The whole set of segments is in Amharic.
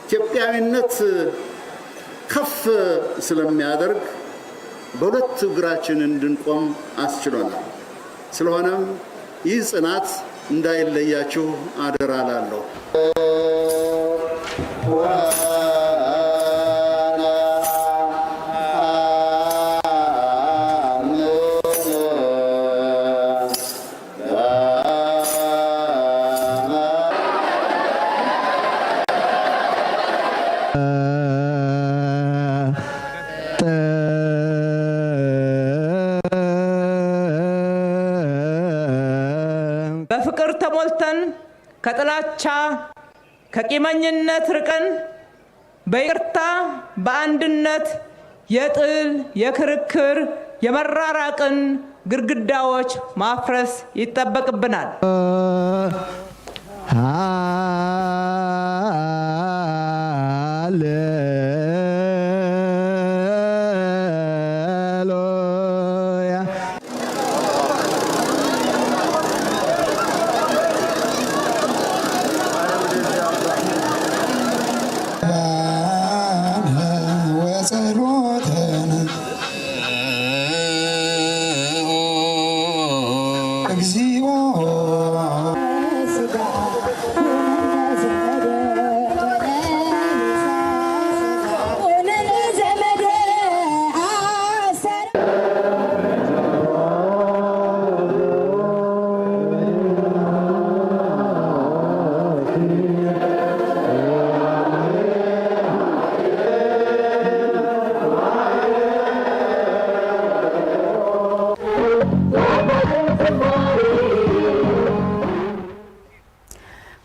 ኢትዮጵያዊነት ከፍ ስለሚያደርግ በሁለት እግራችን እንድንቆም አስችሎናል። ስለሆነም ይህ ጽናት እንዳይለያችሁ አደራ እላለሁ። በፍቅር ተሞልተን ከጥላቻ ከቂመኝነት ርቀን በይቅርታ በአንድነት የጥል የክርክር የመራራቅን ግድግዳዎች ማፍረስ ይጠበቅብናል።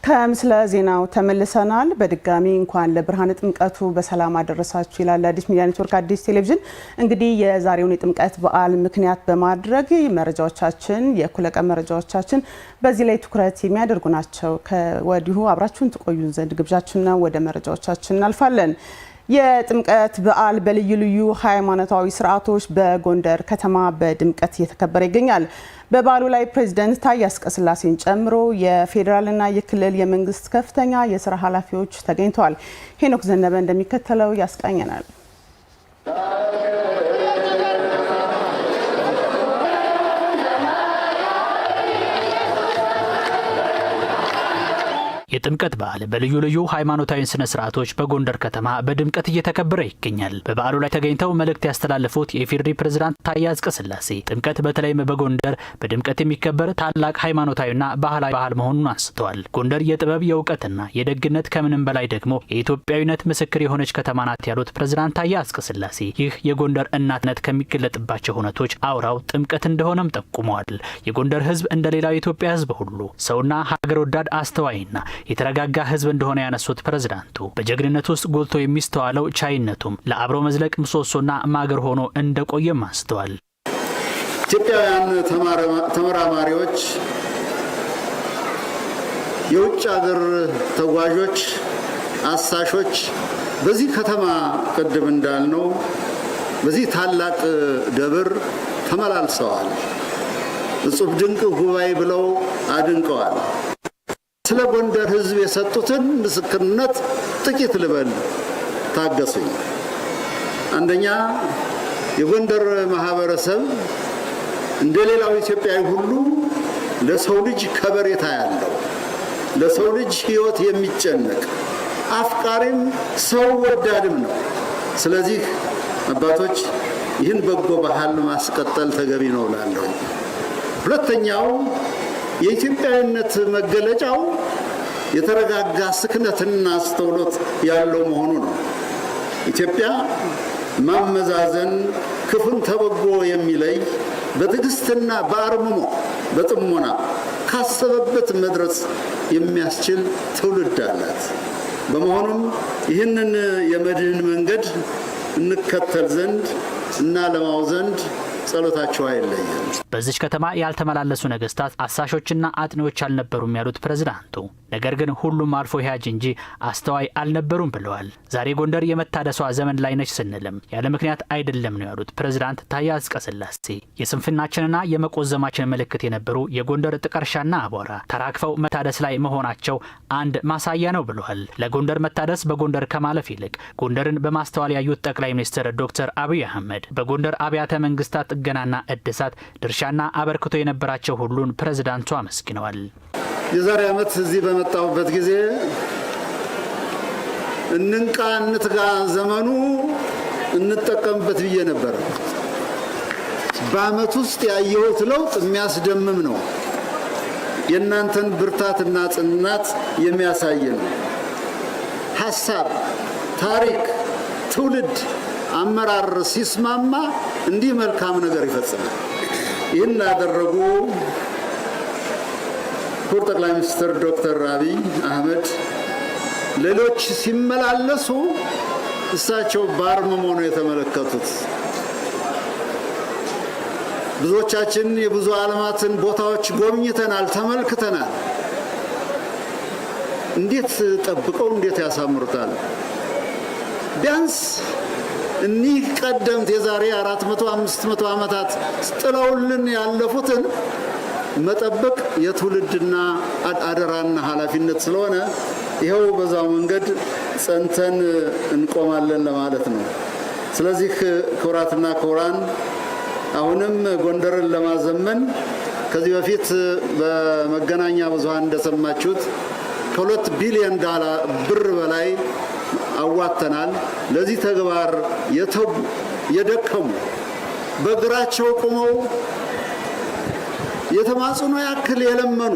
ከምስለ ዜናው ተመልሰናል። በድጋሚ እንኳን ለብርሃነ ጥምቀቱ በሰላም አደረሳችሁ ይላል አዲስ ሚዲያ ኔትወርክ አዲስ ቴሌቪዥን። እንግዲህ የዛሬውን የጥምቀት በዓል ምክንያት በማድረግ መረጃዎቻችን የእኩለ ቀን መረጃዎቻችን በዚህ ላይ ትኩረት የሚያደርጉ ናቸው። ከወዲሁ አብራችሁን ትቆዩን ዘንድ ግብዣችን ነው። ወደ መረጃዎቻችን እናልፋለን። የጥምቀት በዓል በልዩ ልዩ ሃይማኖታዊ ስርዓቶች በጎንደር ከተማ በድምቀት እየተከበረ ይገኛል። በበዓሉ ላይ ፕሬዝዳንት ታዬ አጽቀሥላሴን ጨምሮ የፌዴራልና የክልል የመንግስት ከፍተኛ የስራ ኃላፊዎች ተገኝተዋል። ሄኖክ ዘነበ እንደሚከተለው ያስቃኘናል። የጥምቀት በዓል በልዩ ልዩ ሃይማኖታዊ ስነ ስርዓቶች በጎንደር ከተማ በድምቀት እየተከበረ ይገኛል። በበዓሉ ላይ ተገኝተው መልእክት ያስተላለፉት የኢፌዴሪ ፕሬዝዳንት ታዬ አጽቀሥላሴ ጥምቀት በተለይም በጎንደር በድምቀት የሚከበር ታላቅ ሃይማኖታዊና ባህላዊ በዓል መሆኑን አንስተዋል። ጎንደር የጥበብ የእውቀትና የደግነት ከምንም በላይ ደግሞ የኢትዮጵያዊነት ምስክር የሆነች ከተማ ናት ያሉት ፕሬዝዳንት ታዬ አጽቀሥላሴ ይህ የጎንደር እናትነት ከሚገለጥባቸው ሁነቶች አውራው ጥምቀት እንደሆነም ጠቁመዋል። የጎንደር ህዝብ እንደሌላው የኢትዮጵያ ህዝብ ሁሉ ሰውና ሀገር ወዳድ አስተዋይና የተረጋጋ ህዝብ እንደሆነ ያነሱት ፕሬዝዳንቱ በጀግንነት ውስጥ ጎልቶ የሚስተዋለው ቻይነቱም ለአብሮ መዝለቅ ምሰሶና ማገር ሆኖ እንደቆየም አንስተዋል። ኢትዮጵያውያን ተመራማሪዎች፣ የውጭ ሀገር ተጓዦች፣ አሳሾች በዚህ ከተማ ቅድም እንዳልነው በዚህ ታላቅ ደብር ተመላልሰዋል። እጹብ ድንቅ ጉባኤ ብለው አድንቀዋል። ስለ ጎንደር ህዝብ የሰጡትን ምስክርነት ጥቂት ልበል፣ ታገሱኝ። አንደኛ፣ የጎንደር ማህበረሰብ እንደሌላው ኢትዮጵያዊ ሁሉ ለሰው ልጅ ከበሬታ ያለው፣ ለሰው ልጅ ህይወት የሚጨነቅ አፍቃሪም ሰው ወዳድም ነው። ስለዚህ አባቶች ይህን በጎ ባህል ማስቀጠል ተገቢ ነው እላለሁ። ሁለተኛው፣ የኢትዮጵያዊነት መገለጫው የተረጋጋ ስክነትና አስተውሎት ያለው መሆኑ ነው። ኢትዮጵያ ማመዛዘን ክፉን ተበጎ የሚለይ በትዕግስትና በአርምሞ በጥሞና ካሰበበት መድረስ የሚያስችል ትውልድ አላት። በመሆኑም ይህንን የመድህን መንገድ እንከተል ዘንድ እና ለማው ዘንድ ጸሎታቸው አይለየም። በዚች ከተማ ያልተመላለሱ ነገስታት አሳሾችና አጥኚዎች አልነበሩም ያሉት ፕሬዝዳንቱ፣ ነገር ግን ሁሉም አልፎ ሂያጅ እንጂ አስተዋይ አልነበሩም ብለዋል። ዛሬ ጎንደር የመታደሷ ዘመን ላይ ነች ስንልም ያለ ምክንያት አይደለም ነው ያሉት ፕሬዝዳንት ታዬ አጽቀሥላሴ። የስንፍናችንና የመቆዘማችን ምልክት የነበሩ የጎንደር ጥቀርሻና አቧራ ተራክፈው መታደስ ላይ መሆናቸው አንድ ማሳያ ነው ብለዋል። ለጎንደር መታደስ በጎንደር ከማለፍ ይልቅ ጎንደርን በማስተዋል ያዩት ጠቅላይ ሚኒስትር ዶክተር አብይ አህመድ በጎንደር አብያተ መንግስታት ጥገናና እድሳት ድርሻና አበርክቶ የነበራቸው ሁሉን ፕሬዝዳንቱ አመስግነዋል። የዛሬ ዓመት እዚህ በመጣሁበት ጊዜ እንንቃ እንትጋ ዘመኑ እንጠቀምበት ብዬ ነበር። በዓመት ውስጥ ያየሁት ለውጥ የሚያስደምም ነው። የእናንተን ብርታትና ጽናት የሚያሳይ ነው። ሐሳብ፣ ታሪክ፣ ትውልድ፣ አመራር ሲስማማ እንዲህ መልካም ነገር ይፈጽማል። ይህን ያደረጉ ክቡር ጠቅላይ ሚኒስትር ዶክተር አብይ አህመድ ሌሎች ሲመላለሱ እሳቸው በአርምሞ ነው የተመለከቱት። ብዙዎቻችን የብዙ ዓለማትን ቦታዎች ጎብኝተናል፣ ተመልክተናል። እንዴት ጠብቀው እንዴት ያሳምሩታል። ቢያንስ እኒህ ቀደምት የዛሬ 400-500 ዓመታት ጥለውልን ያለፉትን መጠበቅ የትውልድና አደራና ኃላፊነት ስለሆነ ይኸው በዛው መንገድ ጸንተን እንቆማለን ለማለት ነው። ስለዚህ ክቡራትና ክቡራን አሁንም ጎንደርን ለማዘመን ከዚህ በፊት በመገናኛ ብዙሃን እንደሰማችሁት ከ2 ቢሊዮን ብር በላይ አዋተናል። ለዚህ ተግባር የተጉ የደከሙ በእግራቸው ቆመው የተማጽኖ ያክል የለመኑ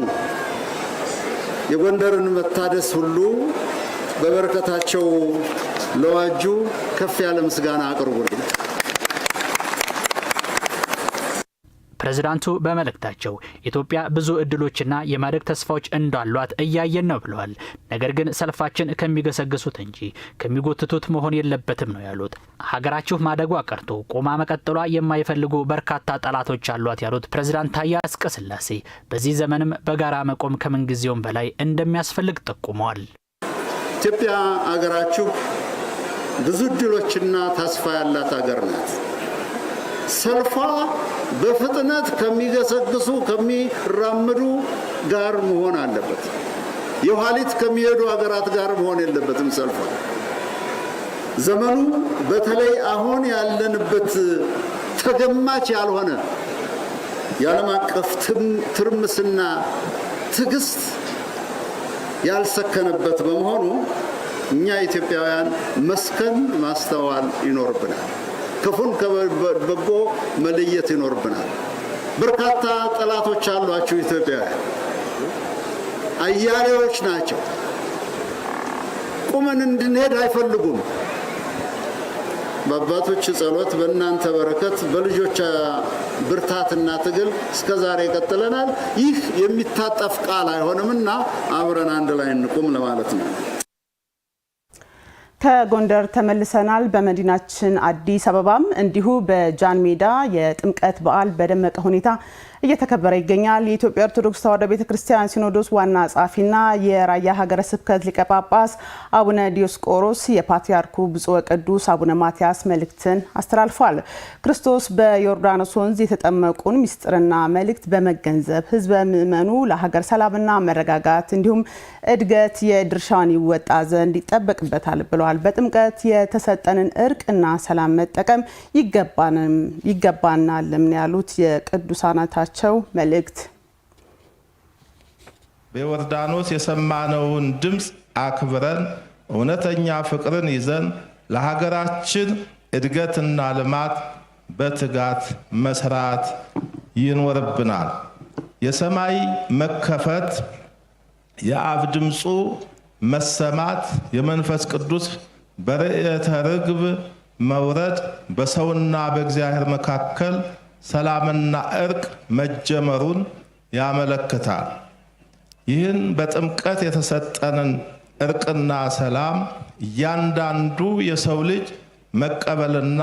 የጎንደርን መታደስ ሁሉ በበረከታቸው ለዋጁ ከፍ ያለ ምስጋና አቅርቡልኝ። ፕሬዝዳንቱ በመልእክታቸው ኢትዮጵያ ብዙ እድሎችና የማደግ ተስፋዎች እንዳሏት እያየን ነው ብለዋል። ነገር ግን ሰልፋችን ከሚገሰግሱት እንጂ ከሚጎትቱት መሆን የለበትም ነው ያሉት። ሀገራችሁ ማደጓ ቀርቶ ቆማ መቀጠሏ የማይፈልጉ በርካታ ጠላቶች አሏት ያሉት ፕሬዝዳንት ታዬ አጽቀሥላሴ በዚህ ዘመንም በጋራ መቆም ከምንጊዜውም በላይ እንደሚያስፈልግ ጠቁመዋል። ኢትዮጵያ ሀገራችሁ ብዙ እድሎችና ተስፋ ያላት ሀገር ናት። ሰልፏ በፍጥነት ከሚገሰግሱ ከሚራምዱ ጋር መሆን አለበት። የኋሊት ከሚሄዱ ሀገራት ጋር መሆን የለበትም ሰልፏ። ዘመኑ በተለይ አሁን ያለንበት ተገማች ያልሆነ የዓለም አቀፍ ትርምስና ትዕግስት ያልሰከነበት በመሆኑ እኛ ኢትዮጵያውያን መስከን ማስተዋል ይኖርብናል። ክፉን ከበጎ መለየት ይኖርብናል። በርካታ ጠላቶች አሏችሁ ኢትዮጵያውያን፣ አያሌዎች ናቸው። ቁመን እንድንሄድ አይፈልጉም። በአባቶች ጸሎት፣ በእናንተ በረከት፣ በልጆች ብርታትና ትግል እስከዛሬ ቀጥለናል። ይህ የሚታጠፍ ቃል አይሆንምና አብረን አንድ ላይ እንቁም ለማለት ነው። ከጎንደር ተመልሰናል። በመዲናችን አዲስ አበባም እንዲሁ በጃን ሜዳ የጥምቀት በዓል በደመቀ ሁኔታ እየተከበረ ይገኛል። የኢትዮጵያ ኦርቶዶክስ ተዋሕዶ ቤተክርስቲያን ሲኖዶስ ዋና ጸሐፊና የራያ ሀገረ ስብከት ሊቀ ጳጳስ አቡነ ዲዮስቆሮስ የፓትርያርኩ ብፁዕ ወቅዱስ አቡነ ማትያስ መልእክትን አስተላልፏል። ክርስቶስ በዮርዳኖስ ወንዝ የተጠመቁን ምስጢርና መልእክት በመገንዘብ ሕዝበ ምእመኑ ለሀገር ሰላምና መረጋጋት እንዲሁም እድገት የድርሻውን ይወጣ ዘንድ ይጠበቅበታል ብለዋል። በጥምቀት የተሰጠንን እርቅና ሰላም መጠቀም ይገባናል ያሉት የቅዱሳናታቸው መልእክት በዮርዳኖስ የሰማነውን ድምፅ አክብረን እውነተኛ ፍቅርን ይዘን ለሀገራችን እድገትና ልማት በትጋት መስራት ይኖርብናል። የሰማይ መከፈት፣ የአብ ድምፁ መሰማት፣ የመንፈስ ቅዱስ በርዕየተ ርግብ መውረድ በሰውና በእግዚአብሔር መካከል ሰላምና እርቅ መጀመሩን ያመለክታል። ይህን በጥምቀት የተሰጠንን እርቅና ሰላም እያንዳንዱ የሰው ልጅ መቀበልና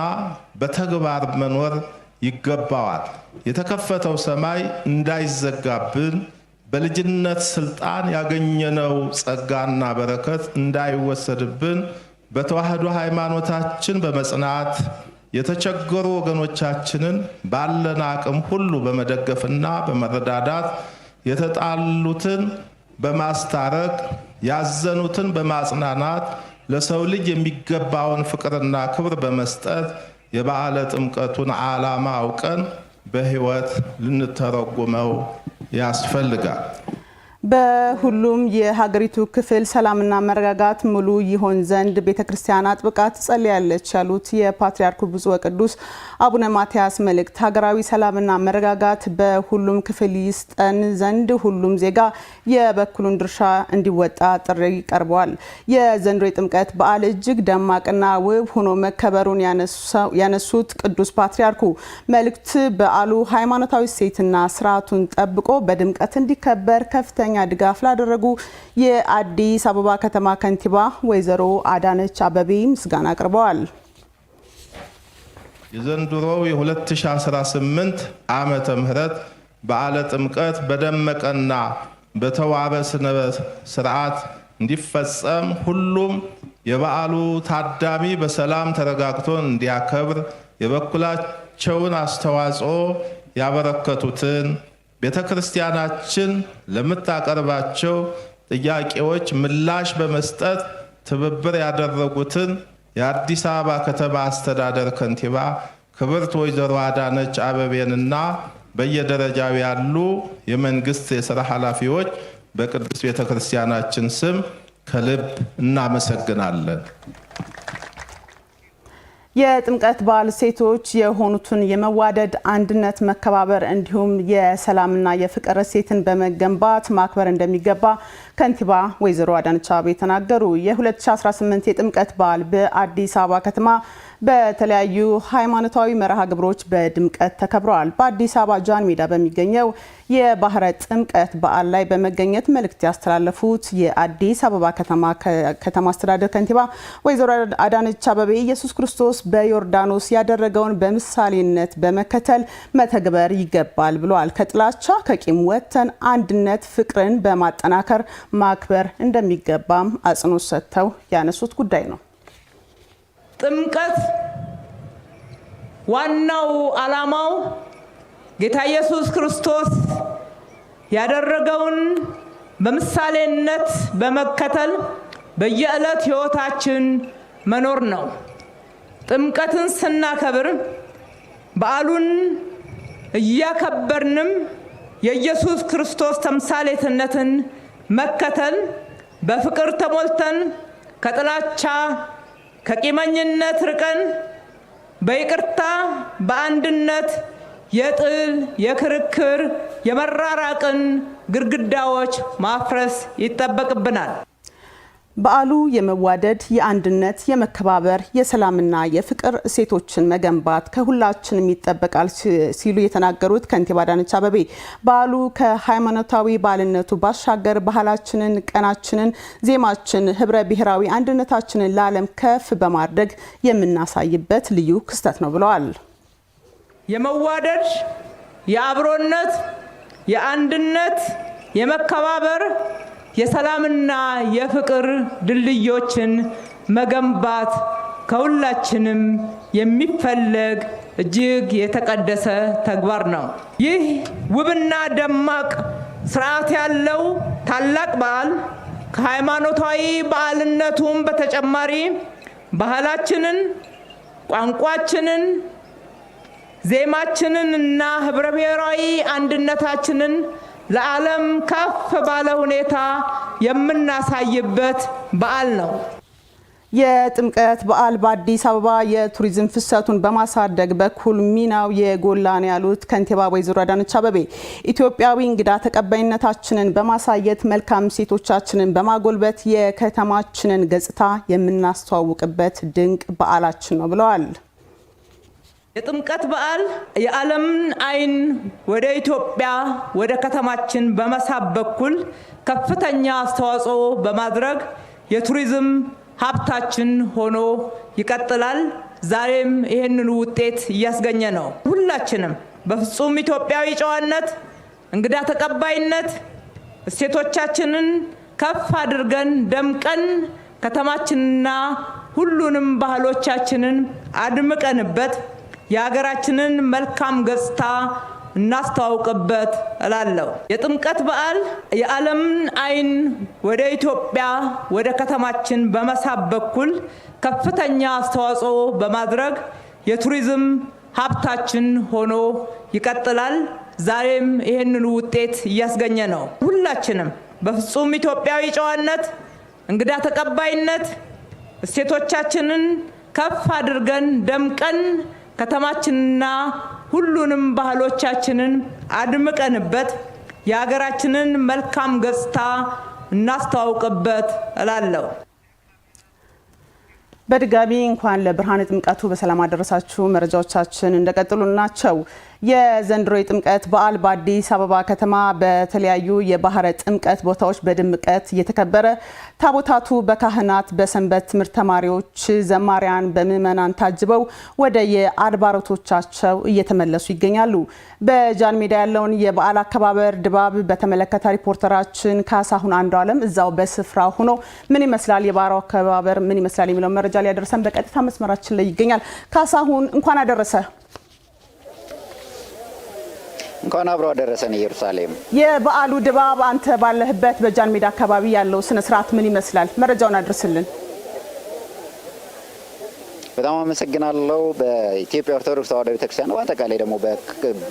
በተግባር መኖር ይገባዋል። የተከፈተው ሰማይ እንዳይዘጋብን በልጅነት ስልጣን ያገኘነው ጸጋና በረከት እንዳይወሰድብን በተዋህዶ ሃይማኖታችን በመጽናት የተቸገሩ ወገኖቻችንን ባለን አቅም ሁሉ በመደገፍና በመረዳዳት የተጣሉትን በማስታረቅ ያዘኑትን በማጽናናት ለሰው ልጅ የሚገባውን ፍቅርና ክብር በመስጠት የበዓለ ጥምቀቱን ዓላማ አውቀን በሕይወት ልንተረጉመው ያስፈልጋል። በሁሉም የሀገሪቱ ክፍል ሰላምና መረጋጋት ሙሉ ይሆን ዘንድ ቤተክርስቲያን አጥብቃ ትጸልያለች ያሉት የፓትርያርኩ ብፁዕ ወቅዱስ አቡነ ማትያስ መልእክት ሀገራዊ ሰላምና መረጋጋት በሁሉም ክፍል ይስጠን ዘንድ ሁሉም ዜጋ የበኩሉን ድርሻ እንዲወጣ ጥሪ ቀርበዋል። የዘንድሮ የጥምቀት በዓል እጅግ ደማቅና ውብ ሆኖ መከበሩን ያነሱት ቅዱስ ፓትርያርኩ መልእክት በዓሉ ሃይማኖታዊ እሴትና ስርዓቱን ጠብቆ በድምቀት እንዲከበር ከፍተኛ ድጋፍ ላደረጉ የአዲስ አበባ ከተማ ከንቲባ ወይዘሮ አዳነች አቤቤ ምስጋና አቅርበዋል። የዘንድሮው የ2018 ዓመተ ምህረት በዓለ ጥምቀት በደመቀና በተዋበ ስነ ስርዓት እንዲፈጸም ሁሉም የበዓሉ ታዳሚ በሰላም ተረጋግቶ እንዲያከብር የበኩላቸውን አስተዋጽኦ ያበረከቱትን ቤተክርስቲያናችን ለምታቀርባቸው ጥያቄዎች ምላሽ በመስጠት ትብብር ያደረጉትን የአዲስ አበባ ከተማ አስተዳደር ከንቲባ ክብርት ወይዘሮ አዳነች አቤቤንና በየደረጃው ያሉ የመንግስት የሥራ ኃላፊዎች በቅድስት ቤተክርስቲያናችን ስም ከልብ እናመሰግናለን። የጥምቀት በዓል ሴቶች የሆኑትን የመዋደድ አንድነት፣ መከባበር እንዲሁም የሰላምና የፍቅር እሴትን በመገንባት ማክበር እንደሚገባ ከንቲባ ወይዘሮ አዳነች አቤቤ ተናገሩ። የ2018 የጥምቀት በዓል በአዲስ አበባ ከተማ በተለያዩ ሃይማኖታዊ መርሃ ግብሮች በድምቀት ተከብረዋል። በአዲስ አበባ ጃን ሜዳ በሚገኘው የባህረ ጥምቀት በዓል ላይ በመገኘት መልእክት ያስተላለፉት የአዲስ አበባ ከተማ አስተዳደር ከንቲባ ወይዘሮ አዳነች አቤቤ ኢየሱስ ክርስቶስ በዮርዳኖስ ያደረገውን በምሳሌነት በመከተል መተግበር ይገባል ብለዋል። ከጥላቻ ከቂም ወጥተን አንድነት፣ ፍቅርን በማጠናከር ማክበር እንደሚገባም አጽንኦት ሰጥተው ያነሱት ጉዳይ ነው። ጥምቀት ዋናው ዓላማው ጌታ ኢየሱስ ክርስቶስ ያደረገውን በምሳሌነት በመከተል በየዕለት ሕይወታችን መኖር ነው። ጥምቀትን ስናከብር በዓሉን እያከበርንም የኢየሱስ ክርስቶስ ተምሳሌትነትን መከተል በፍቅር ተሞልተን ከጥላቻ ከቂመኝነት ርቀን በይቅርታ በአንድነት የጥል የክርክር የመራራቅን ግድግዳዎች ማፍረስ ይጠበቅብናል። በዓሉ የመዋደድ፣ የአንድነት፣ የመከባበር፣ የሰላምና የፍቅር እሴቶችን መገንባት ከሁላችንም ይጠበቃል ሲሉ የተናገሩት ከንቲባ አዳነች አቤቤ በዓሉ ከሃይማኖታዊ በዓልነቱ ባሻገር ባህላችንን፣ ቀናችንን፣ ዜማችን፣ ህብረ ብሔራዊ አንድነታችንን ለዓለም ከፍ በማድረግ የምናሳይበት ልዩ ክስተት ነው ብለዋል። የመዋደድ፣ የአብሮነት፣ የአንድነት፣ የመከባበር የሰላምና የፍቅር ድልድዮችን መገንባት ከሁላችንም የሚፈለግ እጅግ የተቀደሰ ተግባር ነው። ይህ ውብና ደማቅ ስርዓት ያለው ታላቅ በዓል ከሃይማኖታዊ በዓልነቱም በተጨማሪ ባህላችንን፣ ቋንቋችንን፣ ዜማችንን እና ህብረ ብሔራዊ አንድነታችንን ለዓለም ከፍ ባለ ሁኔታ የምናሳይበት በዓል ነው። የጥምቀት በዓል በአዲስ አበባ የቱሪዝም ፍሰቱን በማሳደግ በኩል ሚናው የጎላ ነው ያሉት ከንቲባ ወይዘሮ አዳነች አቤቤ ኢትዮጵያዊ እንግዳ ተቀባይነታችንን በማሳየት መልካም ሴቶቻችንን በማጎልበት የከተማችንን ገጽታ የምናስተዋውቅበት ድንቅ በዓላችን ነው ብለዋል። የጥምቀት በዓል የዓለምን ዓይን ወደ ኢትዮጵያ ወደ ከተማችን በመሳብ በኩል ከፍተኛ አስተዋጽኦ በማድረግ የቱሪዝም ሀብታችን ሆኖ ይቀጥላል። ዛሬም ይሄንን ውጤት እያስገኘ ነው። ሁላችንም በፍጹም ኢትዮጵያዊ ጨዋነት፣ እንግዳ ተቀባይነት እሴቶቻችንን ከፍ አድርገን ደምቀን ከተማችንና ሁሉንም ባህሎቻችንን አድምቀንበት የሀገራችንን መልካም ገጽታ እናስተዋውቅበት እላለሁ። የጥምቀት በዓል የዓለምን አይን ወደ ኢትዮጵያ ወደ ከተማችን በመሳብ በኩል ከፍተኛ አስተዋጽኦ በማድረግ የቱሪዝም ሀብታችን ሆኖ ይቀጥላል። ዛሬም ይሄንን ውጤት እያስገኘ ነው። ሁላችንም በፍጹም ኢትዮጵያዊ ጨዋነት፣ እንግዳ ተቀባይነት እሴቶቻችንን ከፍ አድርገን ደምቀን ከተማችንና ሁሉንም ባህሎቻችንን አድምቀንበት የሀገራችንን መልካም ገጽታ እናስተዋውቅበት እላለሁ። በድጋሚ እንኳን ለብርሃነ ጥምቀቱ በሰላም አደረሳችሁ። መረጃዎቻችን እንደቀጥሉ ናቸው። የዘንድሮ የጥምቀት በዓል በአዲስ አበባ ከተማ በተለያዩ የባህረ ጥምቀት ቦታዎች በድምቀት እየተከበረ ታቦታቱ በካህናት፣ በሰንበት ትምህርት ተማሪዎች፣ ዘማሪያን፣ በምዕመናን ታጅበው ወደ የአድባሮቶቻቸው እየተመለሱ ይገኛሉ። በጃን ሜዳ ያለውን የበዓል አከባበር ድባብ በተመለከተ ሪፖርተራችን ካሳሁን አንዱ ዓለም እዛው በስፍራው ሆኖ ምን ይመስላል የበዓሉ አከባበር ምን ይመስላል የሚለው መረጃ ሊያደርሰን በቀጥታ መስመራችን ላይ ይገኛል። ካሳሁን እንኳን አደረሰ። እንኳን አብሮ አደረሰን። ኢየሩሳሌም የበዓሉ ድባብ አንተ ባለህበት በጃን ሜዳ አካባቢ ያለው ስነ ስርዓት ምን ይመስላል? መረጃውን አድርስልን። በጣም አመሰግናለሁ። በኢትዮጵያ ኦርቶዶክስ ተዋሕዶ ቤተክርስቲያን በአጠቃላይ ደግሞ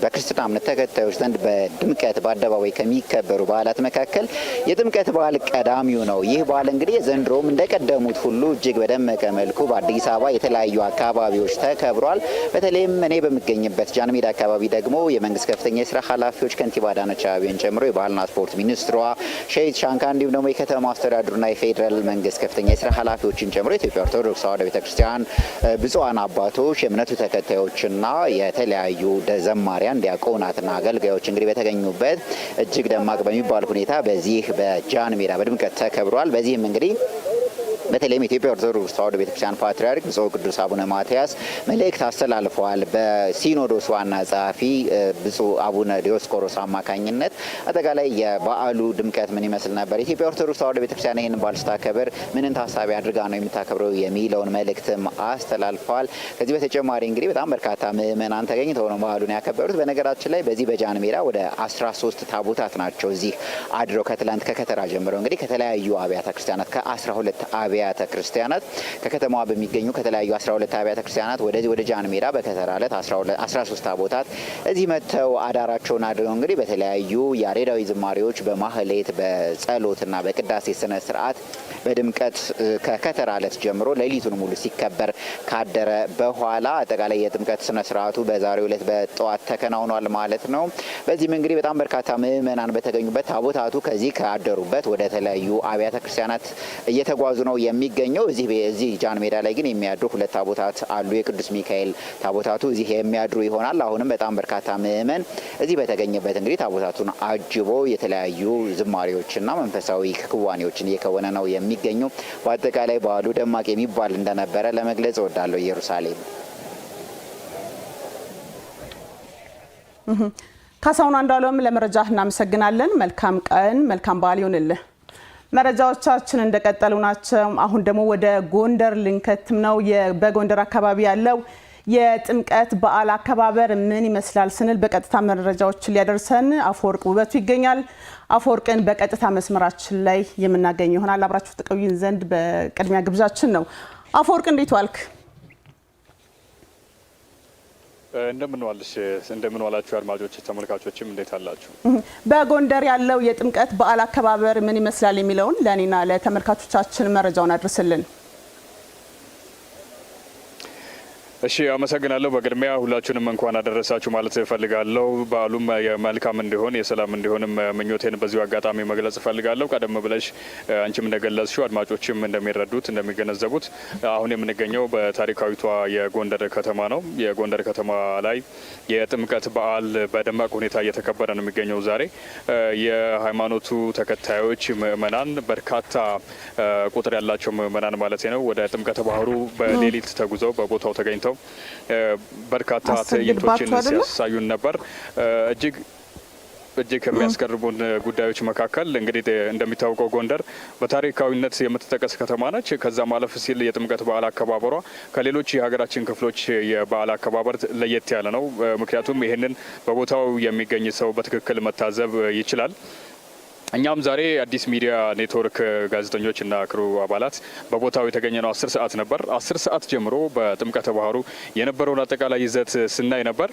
በክርስትና እምነት ተከታዮች ዘንድ በድምቀት በአደባባይ ከሚከበሩ በዓላት መካከል የጥምቀት በዓል ቀዳሚው ነው። ይህ በዓል እንግዲህ ዘንድሮም እንደቀደሙት ሁሉ እጅግ በደመቀ መልኩ በአዲስ አበባ የተለያዩ አካባቢዎች ተከብሯል። በተለይም እኔ በሚገኝበት ጃን ሜዳ አካባቢ ደግሞ የመንግስት ከፍተኛ የስራ ኃላፊዎች ከንቲባ አዳነች አቤቤን ጨምሮ የባህልና ስፖርት ሚኒስትሯ ሼህ ሻንካ እንዲሁም ደግሞ የከተማ አስተዳደሩና የፌዴራል መንግስት ከፍተኛ የስራ ኃላፊዎችን ጨምሮ የኢትዮጵያ ኦርቶዶክስ ተዋሕዶ ቤተክርስቲያን ብፁዓን አባቶች የእምነቱ ተከታዮችና የተለያዩ ዘማሪያን ዲያቆናትና አገልጋዮች እንግዲህ በተገኙበት እጅግ ደማቅ በሚባል ሁኔታ በዚህ በጃን ሜዳ በድምቀት ተከብሯል። በዚህም እንግዲህ በተለይም የኢትዮጵያ ኦርቶዶክስ ተዋሕዶ ቤተክርስቲያን ፓትርያርክ ብፁዕ ቅዱስ አቡነ ማትያስ መልእክት አስተላልፈዋል። በሲኖዶስ ዋና ጸሐፊ ብፁዕ አቡነ ዲዮስቆሮስ አማካኝነት አጠቃላይ የበዓሉ ድምቀት ምን ይመስል ነበር፣ የኢትዮጵያ ኦርቶዶክስ ተዋሕዶ ቤተክርስቲያን ይህን በዓል ስታከብር ምንን ታሳቢ አድርጋ ነው የምታከብረው የሚለውን መልእክትም አስተላልፈዋል። ከዚህ በተጨማሪ እንግዲህ በጣም በርካታ ምዕመናን ተገኝተው ነው በዓሉን ያከበሩት። በነገራችን ላይ በዚህ በጃን ሜዳ ወደ 13 ታቦታት ናቸው እዚህ አድረው ከትላንት ከከተራ ጀምረው እንግዲህ ከተለያዩ አብያተ ክርስቲያናት ከ12 አብያተ ክርስቲያናት ከከተማዋ በሚገኙ ከተለያዩ 12 አብያተ ክርስቲያናት ወደ ጃን ሜዳ በከተራ ዕለት 13 ታቦታት እዚህ መጥተው አዳራቸውን አድረው እንግዲህ በተለያዩ ያሬዳዊ ዝማሬዎች በማህሌት በጸሎትና በቅዳሴ ስነ ስርዓት በድምቀት ከከተራ ዕለት ጀምሮ ሌሊቱን ሙሉ ሲከበር ካደረ በኋላ አጠቃላይ የጥምቀት ስነ ስርዓቱ በዛሬው ዕለት በጠዋት ተከናውኗል ማለት ነው። በዚህም እንግዲህ በጣም በርካታ ምዕመናን በተገኙበት ታቦታቱ ከዚህ ካደሩበት ወደ ተለያዩ አብያተ ክርስቲያናት እየተጓዙ ነው የሚገኘው። እዚህ ጃን ሜዳ ላይ ግን የሚያድሩ 2 ታቦታት አሉ። የቅዱስ ሚካኤል ታቦታቱ እዚህ የሚያድሩ ይሆናል። አሁንም በጣም በርካታ ምዕመን እዚህ በተገኘበት እንግዲህ ታቦታቱን አጅቦ የተለያዩ ዝማሬዎችና መንፈሳዊ ክዋኔዎችን እየከወነ ነው የሚገኙ። በአጠቃላይ በዓሉ ደማቅ የሚባል እንደነበረ ለመግለጽ እወዳለሁ። ኢየሩሳሌም ካሳሁን አንዱ ዓለም ለመረጃ እናመሰግናለን። መልካም ቀን፣ መልካም በዓል ይሁንልህ። መረጃዎቻችን እንደቀጠሉ ናቸው። አሁን ደግሞ ወደ ጎንደር ልንከትም ነው። በጎንደር አካባቢ ያለው የጥምቀት በዓል አከባበር ምን ይመስላል ስንል በቀጥታ መረጃዎችን ሊያደርሰን አፈወርቅ ውበቱ ይገኛል። አፈወርቅን በቀጥታ መስመራችን ላይ የምናገኝ ይሆናል። አብራችሁ ተቆዩን ዘንድ በቅድሚያ ግብዣችን ነው። አፈወርቅ እንዴት ዋልክ? እንደምን ዋላችሁ አድማጮች ተመልካቾችም እንዴት አላችሁ? በጎንደር ያለው የጥምቀት በዓል አከባበር ምን ይመስላል የሚለውን ለእኔና ለተመልካቾቻችን መረጃውን አድርስልን። እሺ አመሰግናለሁ። በቅድሚያ ሁላችሁንም እንኳን አደረሳችሁ ማለት እፈልጋለሁ። በዓሉም የመልካም እንዲሆን የሰላም እንዲሆንም ምኞቴን በዚሁ አጋጣሚ መግለጽ እፈልጋለሁ። ቀደም ብለሽ አንቺም እንደገለጽሽው አድማጮችም እንደሚረዱት እንደሚገነዘቡት አሁን የምንገኘው በታሪካዊቷ የጎንደር ከተማ ነው። የጎንደር ከተማ ላይ የጥምቀት በዓል በደማቅ ሁኔታ እየተከበረ ነው የሚገኘው። ዛሬ የሃይማኖቱ ተከታዮች ምእመናን፣ በርካታ ቁጥር ያላቸው ምእመናን ማለት ነው ወደ ጥምቀተ ባህሩ በሌሊት ተጉዘው በቦታው ተገኝተው በርካታ ትዕይንቶችን ሲያሳዩን ነበር። እጅግ ከሚያስገርሙን ጉዳዮች መካከል እንግዲህ እንደሚታወቀው ጎንደር በታሪካዊነት የምትጠቀስ ከተማ ነች። ከዛ ማለፍ ሲል የጥምቀት በዓል አከባበሯ ከሌሎች የሀገራችን ክፍሎች የበዓል አከባበር ለየት ያለ ነው። ምክንያቱም ይህንን በቦታው የሚገኝ ሰው በትክክል መታዘብ ይችላል። እኛም ዛሬ አዲስ ሚዲያ ኔትወርክ ጋዜጠኞች እና ክሩ አባላት በቦታው የተገኘነው 10 ሰዓት ነበር። 10 ሰዓት ጀምሮ በጥምቀተ ባህሩ የነበረውን አጠቃላይ ይዘት ስናይ ነበር።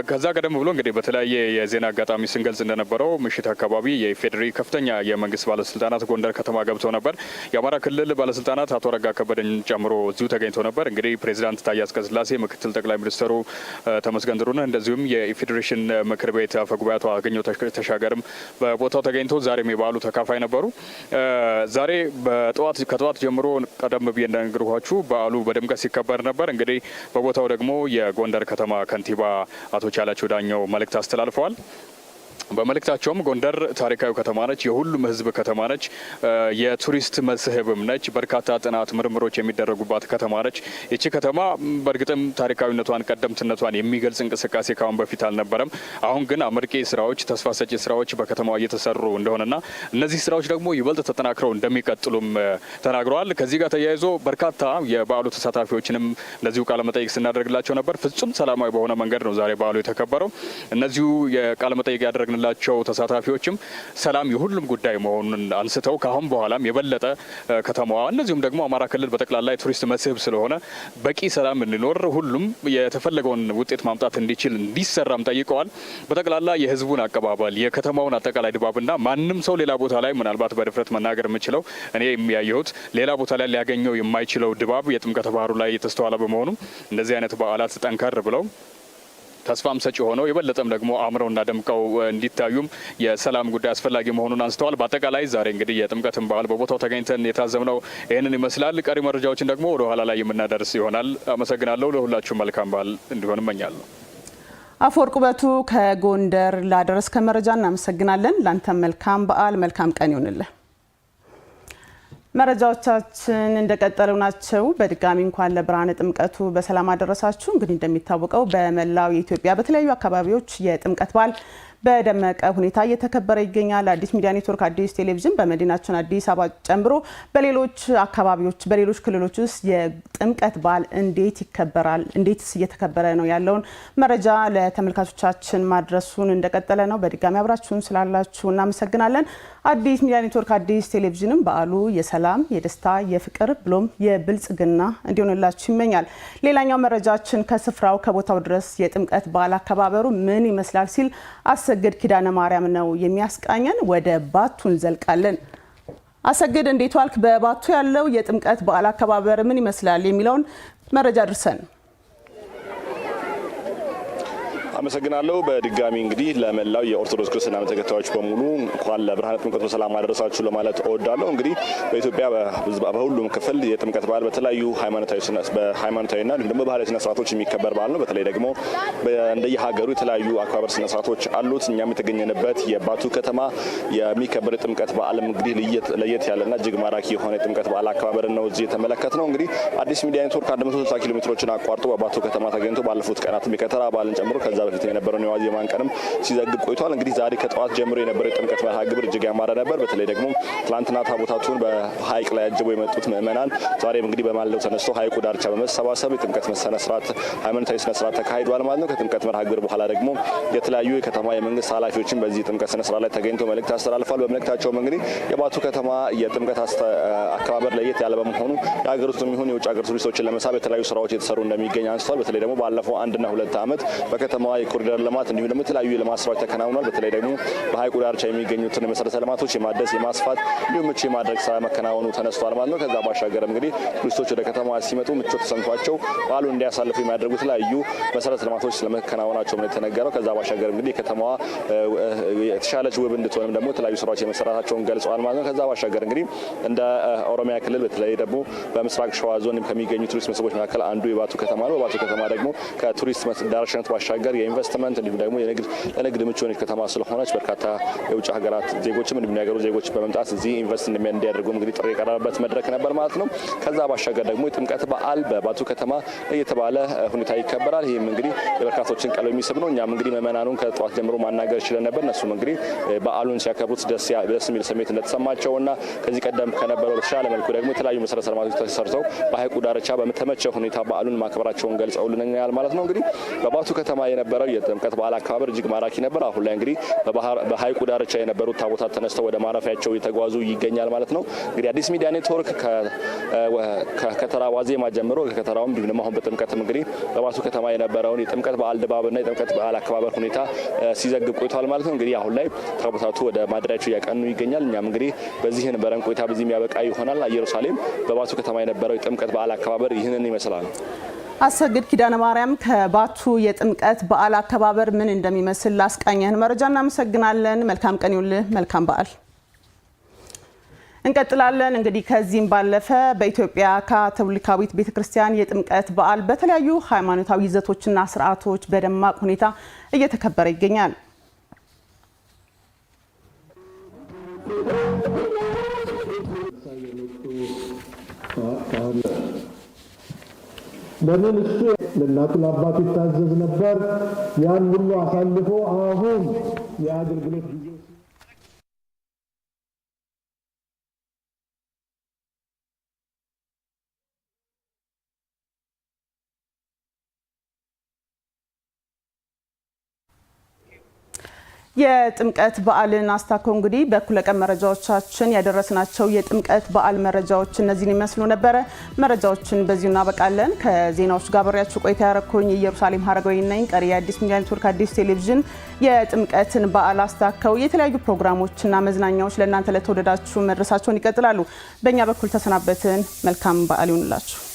ከዛ ቀደም ብሎ እንግዲህ በተለያየ የዜና አጋጣሚ ስንገልጽ እንደነበረው ምሽት አካባቢ የኢፌዴሪ ከፍተኛ የመንግስት ባለስልጣናት ጎንደር ከተማ ገብተው ነበር። የአማራ ክልል ባለስልጣናት አቶ አረጋ ከበደን ጨምሮ እዚሁ ተገኝተው ነበር። እንግዲህ ፕሬዚዳንት ታዬ አጽቀሥላሴ፣ ምክትል ጠቅላይ ሚኒስትሩ ተመስገን ጥሩነህ እንደዚሁም የፌዴሬሽን ምክር ቤት አፈ ጉባኤ አቶ አገኘሁ ተሻገርም በቦታው ተገኝተው ዛሬም የበዓሉ ተካፋይ ነበሩ። ዛሬ ከጠዋት ጀምሮ ቀደም ብዬ እንደነገርኳችሁ በዓሉ በድምቀት ሲከበር ነበር። እንግዲህ በቦታው ደግሞ የጎንደር ከተማ ከንቲባ አቶ ቻላቸው ዳኘው መልእክት አስተላልፈዋል። በመልእክታቸውም ጎንደር ታሪካዊ ከተማ ነች፣ የሁሉም ሕዝብ ከተማ ነች፣ የቱሪስት መስህብም ነች፣ በርካታ ጥናት ምርምሮች የሚደረጉባት ከተማ ነች። ይቺ ከተማ በእርግጥም ታሪካዊነቷን ቀደምትነቷን የሚገልጽ እንቅስቃሴ ካሁን በፊት አልነበረም። አሁን ግን አመርቂ ስራዎች፣ ተስፋ ሰጪ ስራዎች በከተማዋ እየተሰሩ እንደሆነና እነዚህ ስራዎች ደግሞ ይበልጥ ተጠናክረው እንደሚቀጥሉም ተናግረዋል። ከዚህ ጋር ተያይዞ በርካታ የበዓሉ ተሳታፊዎችንም እንደዚሁ ቃለመጠይቅ ስናደርግላቸው ነበር። ፍጹም ሰላማዊ በሆነ መንገድ ነው ዛሬ በዓሉ የተከበረው። እነዚሁ የቃለመጠይቅ ያደረግን ላቸው ተሳታፊዎችም ሰላም የሁሉም ጉዳይ መሆኑን አንስተው ካሁን በኋላም የበለጠ ከተማዋ እንደዚሁም ደግሞ አማራ ክልል በጠቅላላ የቱሪስት መስህብ ስለሆነ በቂ ሰላም እንዲኖር ሁሉም የተፈለገውን ውጤት ማምጣት እንዲችል እንዲሰራም ጠይቀዋል። በጠቅላላ የህዝቡን አቀባበል፣ የከተማውን አጠቃላይ ድባብና ማንም ሰው ሌላ ቦታ ላይ ምናልባት በድፍረት መናገር የምችለው እኔ የሚያየሁት ሌላ ቦታ ላይ ሊያገኘው የማይችለው ድባብ የጥምቀተ ባህሩ ላይ የተስተዋለ በመሆኑ እንደዚህ አይነት በዓላት ጠንከር ብለው ተስፋም ሰጪ ሆነው የበለጠም ደግሞ አምረውና ደምቀው እንዲታዩም የሰላም ጉዳይ አስፈላጊ መሆኑን አንስተዋል። በአጠቃላይ ዛሬ እንግዲህ የጥምቀትን በዓል በቦታው ተገኝተን የታዘብነው ይህንን ይመስላል። ቀሪ መረጃዎችን ደግሞ ወደ ኋላ ላይ የምናደርስ ይሆናል። አመሰግናለሁ። ለሁላችሁም መልካም በዓል እንዲሆን እመኛለሁ። አፈወርቅ ውበቱ ከጎንደር ላደረስከን መረጃ እናመሰግናለን። ላንተም መልካም በዓል፣ መልካም ቀን ይሁንልህ። መረጃዎቻችን እንደቀጠሉ ናቸው። በድጋሚ እንኳን ለብርሃነ ጥምቀቱ በሰላም አደረሳችሁ። እንግዲህ እንደሚታወቀው በመላው የኢትዮጵያ በተለያዩ አካባቢዎች የጥምቀት በዓል በደመቀ ሁኔታ እየተከበረ ይገኛል። አዲስ ሚዲያ ኔትወርክ አዲስ ቴሌቪዥን በመዲናችን አዲስ አበባ ጨምሮ በሌሎች አካባቢዎች በሌሎች ክልሎች ውስጥ የጥምቀት በዓል እንዴት ይከበራል፣ እንዴትስ እየተከበረ ነው ያለውን መረጃ ለተመልካቾቻችን ማድረሱን እንደቀጠለ ነው። በድጋሚ አብራችሁን ስላላችሁ እናመሰግናለን። አዲስ ሚዲያ ኔትወርክ አዲስ ቴሌቪዥንም በዓሉ የሰላም፣ የደስታ፣ የፍቅር ብሎም የብልጽግና እንዲሆንላችሁ ይመኛል። ሌላኛው መረጃችን ከስፍራው ከቦታው ድረስ የጥምቀት በዓል አከባበሩ ምን ይመስላል ሲል አሰግድ ኪዳነ ማርያም ነው የሚያስቃኘን። ወደ ባቱ እንዘልቃለን። አሰግድ እንዴት ዋልክ? በባቱ ያለው የጥምቀት በዓል አከባበር ምን ይመስላል የሚለውን መረጃ ድርሰን። አመሰግናለሁ። በድጋሚ እንግዲህ ለመላው የኦርቶዶክስ ክርስትና እምነት ተከታዮች በሙሉ እንኳን ለብርሃነ ጥምቀቱ በሰላም አደረሳችሁ ለማለት እወዳለሁ። እንግዲህ በኢትዮጵያ በሁሉም ክፍል የጥምቀት በዓል በተለያዩ ሃይማኖታዊና እንዲሁም ደግሞ ባህላዊ ስነ ስርዓቶች የሚከበር በዓል ነው። በተለይ ደግሞ እንደየሀገሩ የተለያዩ አከባበር ስነ ስርዓቶች አሉት። እኛም የተገኘንበት የባቱ ከተማ የሚከበር የጥምቀት በዓልም እንግዲህ ለየት ያለና እጅግ ማራኪ የሆነ የጥምቀት በዓል አከባበር ነው እዚህ የተመለከት ነው። እንግዲህ አዲስ ሚዲያ ኔትወርክ 160 ኪሎ ሜትሮችን አቋርጦ በባቱ ከተማ ተገኝቶ ባለፉት ቀናትም የከተራ በዓልን ጨምሮ ከዛ በፊት የነበረውን የዋዜማን ቀንም ሲዘግብ ቆይቷል። እንግዲህ ዛሬ ከጠዋት ጀምሮ የነበረው የጥምቀት መርሃ ግብር እጅግ ያማረ ነበር። በተለይ ደግሞ ትላንትና ታቦታቱን በሐይቅ ላይ አጅበው የመጡት ምእመናን ዛሬም እንግዲህ በማለዳው ተነስተው ሐይቁ ዳርቻ በመሰባሰብ የጥምቀት ስነ ስርዓት ሃይማኖታዊ ስነ ስርዓት ተካሂዷል ማለት ነው። ከጥምቀት መርሃ ግብር በኋላ ደግሞ የተለያዩ የከተማ የመንግስት ኃላፊዎችን በዚህ ጥምቀት ስነ ስርዓት ላይ ተገኝተው መልእክት አስተላልፏል። በመልእክታቸውም እንግዲህ የባቱ ከተማ የጥምቀት አከባበር ለየት ያለ በመሆኑ የሀገር ውስጥ የሚሆን የውጭ ሀገር ቱሪስቶችን ለመሳብ የተለያዩ ስራዎች የተሰሩ እንደሚገኝ አንስተዋል። በተለይ ደግሞ ባለፈው 1 እና 2 ዓመት በከተማዋ የኮሪደር ልማት እንዲሁም ደግሞ የተለያዩ የልማት ስራዎች ተከናውኗል። በተለይ ደግሞ በሐይቁ ዳርቻ የሚገኙትን መሰረተ ልማቶች የማደስ የማስፋት እንዲሁም ምቹ የማድረግ ስራ መከናወኑ ተነስቷል ማለት ነው። ከዛ ባሻገር እንግዲህ ቱሪስቶች ወደ ከተማዋ ሲመጡ ምቾት ተሰምቷቸው በዓሉን እንዲያሳልፉ የሚያደርጉ የተለያዩ መሰረተ ልማቶች ስለመከናወናቸው ነው የተነገረው። ከዛ ባሻገር እንግዲህ ከተማዋ የተሻለች ውብ እንድትሆንም ደግሞ የተለያዩ ስራዎች የመሰራታቸውን ገልጸዋል ማለት ነው። ከዛ ባሻገር እንግዲህ እንደ ኦሮሚያ ክልል በተለይ ደግሞ በምስራቅ ሸዋ ዞን ከሚገኙ ቱሪስት መስህቦች መካከል አንዱ የባቱ ከተማ ነው። በባቱ ከተማ ደግሞ ከቱሪስት መዳረሻነት ባሻገር የኢንቨስትመንት እንዲሁም ደግሞ ለንግድ ምቹ የሆነች ከተማ ስለሆነች በርካታ የውጭ ሀገራት ዜጎችም እንዲሁም የሀገሩ ዜጎች በመምጣት እዚህ ኢንቨስት እንዲያደርጉ እንግዲህ ጥሪ የቀረበበት መድረክ ነበር ማለት ነው። ከዛ ባሻገር ደግሞ የጥምቀት በዓል በባቱ ከተማ የተባለ ሁኔታ ይከበራል። ይህም እንግዲህ የበርካቶችን ቀልብ የሚስብ ነው። እኛም እንግዲህ ምዕመናኑን ከጠዋት ጀምሮ ማናገር ችለን ነበር። እነሱም እንግዲህ በዓሉን ሲያከብሩት ደስ የሚል ስሜት እንደተሰማቸውና ከዚህ ቀደም ከነበረው በተሻለ መልኩ ደግሞ የተለያዩ መሰረተ ልማቶች ተሰርተው በሐይቁ ዳርቻ በተመቸ ሁኔታ በዓሉን ማክበራቸውን ገልጸውልናል ማለት ነው። እንግዲህ በባቱ ከተማ የነበረው የጥምቀት በዓል አከባበር እጅግ ማራኪ ነበር። አሁን ላይ እንግዲህ በሐይቁ ዳርቻ የነበሩት ታቦታት ተነስተው ወደ ማረፊያቸው እየተጓዙ ይገኛል ማለት ነው። እንግዲህ አዲስ ሚዲያ ኔትወርክ ከከተራ ዋዜማ ጀምሮ ከከተራውም እንዲሁም ደግሞ አሁን በጥምቀትም እንግዲህ በባቱ ከተማ የነበረውን የጥምቀት በዓል ድባብና የጥምቀት በዓል አከባበር ሁኔታ ሲዘግብ ቆይቷል ማለት ነው። እንግዲህ አሁን ላይ ታቦታቱ ወደ ማደሪያቸው እያቀኑ ይገኛል። እኛም እንግዲህ በዚህ የነበረን ቆይታ በዚህ የሚያበቃ ይሆናል። ኢየሩሳሌም በባቱ ከተማ የነበረው የጥምቀት በዓል አከባበር ይህንን ይመስላል። አሰግድ ኪዳነ ማርያም ከባቱ የጥምቀት በዓል አከባበር ምን እንደሚመስል ላስቃኘን መረጃ እናመሰግናለን። መልካም ቀን ይሁንልህ። መልካም በዓል። እንቀጥላለን። እንግዲህ ከዚህም ባለፈ በኢትዮጵያ ካቶሊካዊት ቤተክርስቲያን የጥምቀት በዓል በተለያዩ ሃይማኖታዊ ይዘቶችና ስርዓቶች በደማቅ ሁኔታ እየተከበረ ይገኛል። ለምን እሱ ለእናቱ ለአባቱ ይታዘዝ ነበር። ያን ሁሉ አሳልፎ አሁን የአገልግሎት ጊዜ የጥምቀት በዓልን አስታኮ እንግዲህ በእኩለ ቀን መረጃዎቻችን ያደረስናቸው የጥምቀት በዓል መረጃዎች እነዚህን ይመስሉ ነበረ። መረጃዎችን በዚሁ እናበቃለን። ከዜናዎች ጋር አብሬያችሁ ቆይታ ያረኩኝ ኢየሩሳሌም ሀረጋዊ ነኝ። ቀሪ የአዲስ ሚዲያ ኔትወርክ አዲስ ቴሌቪዥን የጥምቀትን በዓል አስታከው የተለያዩ ፕሮግራሞችና መዝናኛዎች ለእናንተ ለተወደዳችሁ መድረሳቸውን ይቀጥላሉ። በእኛ በኩል ተሰናበትን። መልካም በዓል ይሁንላችሁ።